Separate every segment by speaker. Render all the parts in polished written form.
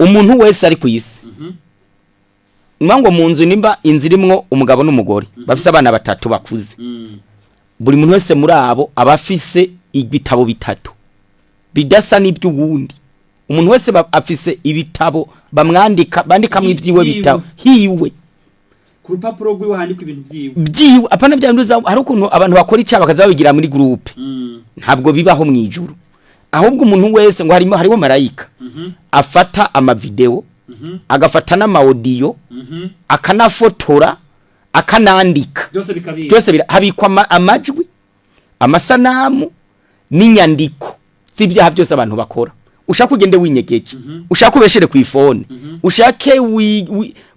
Speaker 1: umuntu wese ari kwisi ngo mu nzu nimba inzirimwo umugabo n'umugore bafise abana batatu bakuze buri muntu wese muri abo abafise ibitabo bitatu bidasa n'iby'ubundi umuntu wese afise ibitabo bandikamwo ivyiwe bitabo hiwe
Speaker 2: ku rupapuro rwiwe handikwa ibintu
Speaker 1: byiwe apana byanduza hari ukuntu abantu bakora icyaha bakaza babigira muri groupe ntabwo bibaho mw'ijuru ahubwo umuntu wese ngo hariho Malaika afata amavideo agafata n'amaudio akanafotora akanandika byose habikwa amajwi amasanamu n'inyandiko z'ibyaha byose abantu bakora ushaka ugende winyegeje ushaka ubeshere ku ifone ushake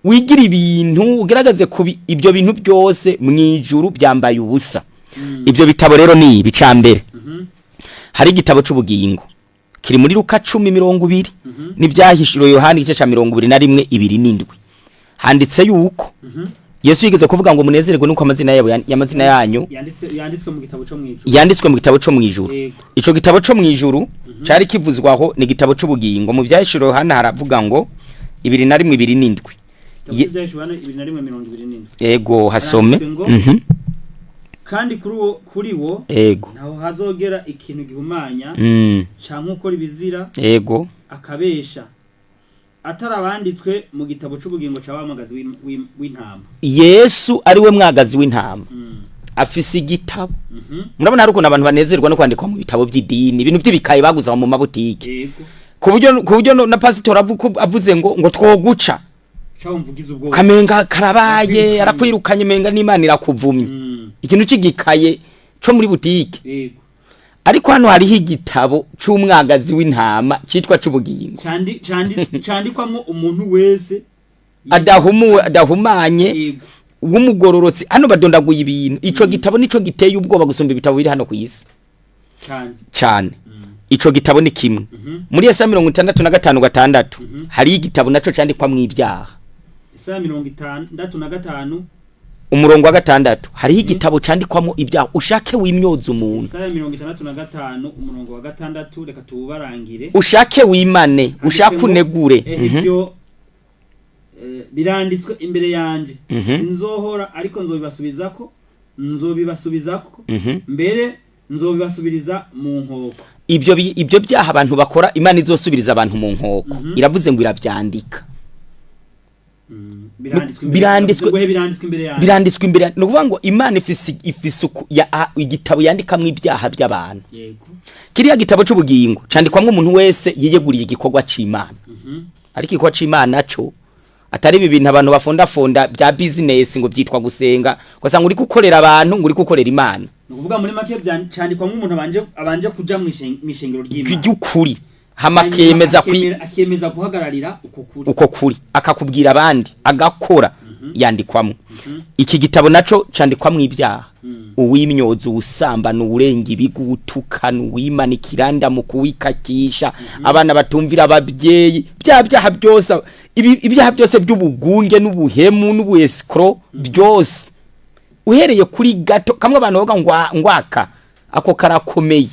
Speaker 1: wigira ibintu ugeragaze ku ibyo bintu byose mw'ijuru byambaye ubusa ibyo bitabo rero ni ibicambere hari igitabo c'ubugingo kiri muri Luka 10:20 n'ibyahishiro Yohani igice ca 21:27 handitse yuko Yesu yigeze kuvuga ngo munezererwe nuko amazina yabo y'amazina yanyu
Speaker 2: yanditswe mu gitabo cyo mw'ijuru
Speaker 1: yanditswe mu gitabo cyo mw'ijuru ico gitabo cyo mw'ijuru cari kivuzwaho ni gitabo c'ubugingo mu byahishiro Yohana haravuga ngo 21:27 yego hasome
Speaker 2: kandi kuri wo naho hazogera ikintu gihumanya canke ukora ibizira
Speaker 1: yego
Speaker 2: akabesha atarabanditswe mu gitabo c'ubugingo ca mwagazi w'intama
Speaker 1: Yesu ari we mwagazi w'intama afise igitabo murabona hari ukuntu abantu banezerwa no kwandikwa mu bitabo by'idini ibintu by'ibikaye baguza mu mabutike ku buryo na pastor avuze ngo twoguca kamenga karabaye arakwirukanye menga n'Imana irakuvumye ikintu c'igikaye cyo muri butike ariko hano hariho igitabo c'umwagazi w'intama citwa c'ubugingo
Speaker 2: candikwamwo umuntu wese
Speaker 1: adahumanye w'umugororotsi hano badondaguye ibintu ico gitabo nico giteye ubwoba gusumba ibitabo biri hano kwisi cyane ico gitabo ni kimwe muri Yesaya 65:6 hari igitabo naco candikwamwo ibyaha
Speaker 2: Yesaya 65:5
Speaker 1: umurongo wa 6 hariho igitabo candikwamwo ibyaha ushake wimyoza umuntu
Speaker 2: Yesaya 65:5 umurongo wa 6 reka tubarangire
Speaker 1: ushake wimane ushake unegure
Speaker 2: ibyo biranditswe imbere yanje sinzohora ariko nzobibasubizako mbere nzobibasubiriza mu nkoko
Speaker 1: ibyo byaha abantu bakora Imana izosubiriza abantu mu nkoko iravuze ngo irabyandika biranditswe imbere no kuvuga ngo Imana ifise igitabo yandikamwe ibyaha by'abantu kiriya gitabo c'ubugingo candikwamwe umuntu wese yiyeguriye igikorwa c'Imana ariko igikorwa c'Imana naco atari ibintu abantu bafonda bya business ngo byitwa gusenga kwasanga uri gukorera abantu ngo uri gukorera Imana
Speaker 2: nukuvuga muri make cyandikwamwe umuntu abanje kuja mw'ishengero ry'Imana
Speaker 1: by'ukuri
Speaker 2: akemeza guhagararira
Speaker 1: uko kuri akakubwira abandi agakora yandikwamwe iki gitabo naco candikwamwe ibyaha uwimyozo usambana urenga ibigutukana uwimana ikiranda mu kuwikakisha abana batumvira ababyeyi byaha byose ibyaha byose by'ubugunge n'ubuhemu n'ubuescro byose uhereye kuri gato kamwe abantu bavuga ngwaka ako karakomeye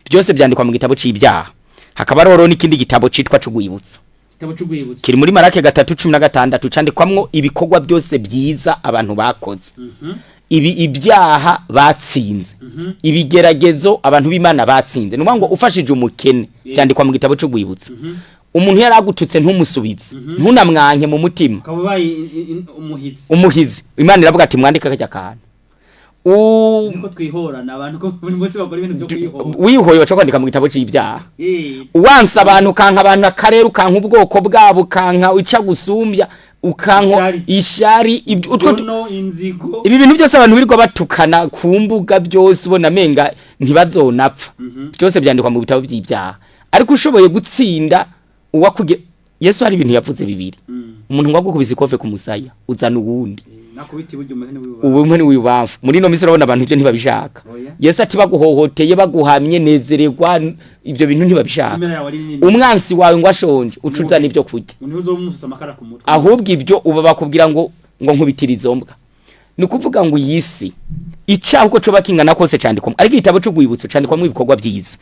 Speaker 1: byose byandikwa mu gitabo c'ibyaha hakaba rero n'ikindi gitabo citwa c'ugwibutso kiri muri Malaika 3:16 candikwamwo ibikorwa byose byiza abantu bakoze ibyaha batsinze ibigeragezo abantu b'Imana batsinze nuvuga ngo ufashije umukene cyandikwa mu gitabo c'ugwibutso umuntu yaragututse ntumusubize ntunamwanke mu mutima umuhizi Imana iravuga ati mwandika kajya kana
Speaker 2: niko twihorana abantu ko buri munsi bakora ibintu byo kwihora
Speaker 1: wihoye baca kwandika mu gitabo c'ibyaha uwansa abantu kanka abantu akarera kanka ubwoko bwabo kanka uca gusumbya ukanko ishari ibi bintu byose abantu birirwa batukana ku mbuga byose ubona menga ntibazonapfa byose byandikwa mu bitabo by'ibyaha ariko ushoboye gutsinda uwakuge Yesu hari ibintu yavuze bibiri umuntu ngo agukubise ikofe ku musaya uzana uwundi
Speaker 2: nakubiti buryo
Speaker 1: umwe ni wibamfu muri no misoro abantu ibyo ntibabishaka Yesu ati baguhohoteye baguhamye nezererwa ibyo bintu ntibabishaka umwansi wawe ngo ashonje ucuzana ibyo kurya ahubwo ibyo uba bakubwira ngo nkubitira izombwa nukuvuga ngo yisi icyaho uko coba kingana kose candikwa ariko igitabo c'ugwibutso candikwa mu ibikorwa byiza